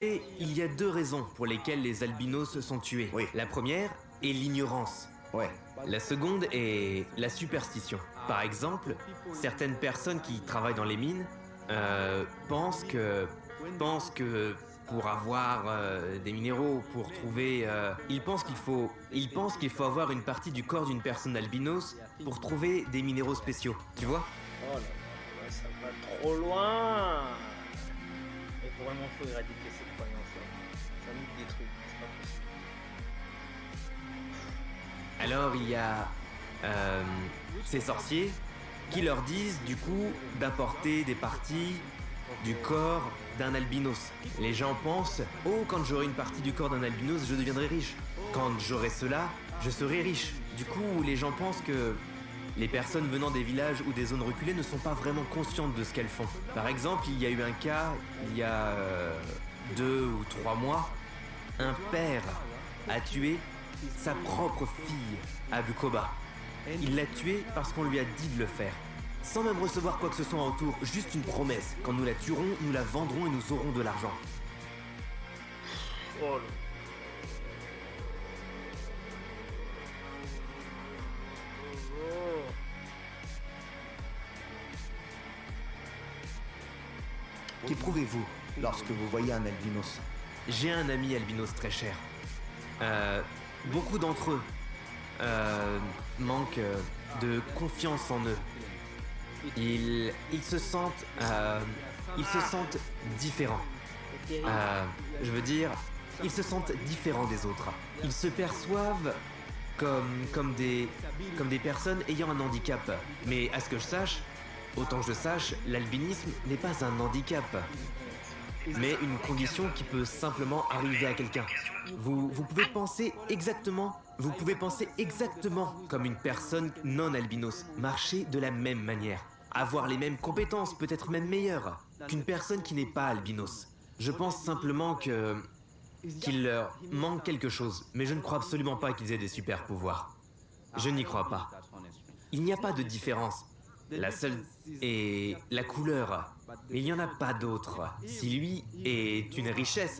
Et il y a deux raisons pour lesquelles les albinos se sont tués. Oui. La première est l'ignorance. Ouais. La seconde est la superstition. Par exemple, certaines personnes qui travaillent dans les mines pensent que pour avoir des minéraux, pour trouver, ils pensent qu'il faut avoir une partie du corps d'une personne albinos pour trouver des minéraux spéciaux. Tu vois? Oh là là, ça va trop loin. Faut éradiquer cette croyance-là. Ça nous détruit, c'est pas possible. Alors il y a ces sorciers qui leur disent du coup d'apporter des parties du corps d'un albinos. Les gens pensent: oh, quand j'aurai une partie du corps d'un albinos, je deviendrai riche. Quand j'aurai cela, je serai riche. Du coup, les gens pensent que les personnes venant des villages ou des zones reculées ne sont pas vraiment conscientes de ce qu'elles font. Par exemple, il y a eu un cas, il y a 2 ou 3 mois, un père a tué sa propre fille à Bukoba. Il l'a tuée parce qu'on lui a dit de le faire. Sans même recevoir quoi que ce soit en retour, juste une promesse. Quand nous la tuerons, nous la vendrons et nous aurons de l'argent. Oh là. Qu'éprouvez-vous lorsque vous voyez un albinos? J'ai un ami albinos très cher. Beaucoup d'entre eux manquent de confiance en eux. Ils se sentent différents. Je veux dire, ils se sentent différents des autres. Ils se perçoivent comme des personnes ayant un handicap. Mais à ce que je sache, autant que je sache, l'albinisme n'est pas un handicap, mais une condition qui peut simplement arriver à quelqu'un. Vous pouvez penser exactement comme une personne non albinos, marcher de la même manière, avoir les mêmes compétences, peut-être même meilleures qu'une personne qui n'est pas albinos. Je pense simplement qu'il leur manque quelque chose, mais je ne crois absolument pas qu'ils aient des super pouvoirs. Je n'y crois pas. Il n'y a pas de différence. La seule est la couleur, mais il n'y en a pas d'autre. Si lui est une richesse,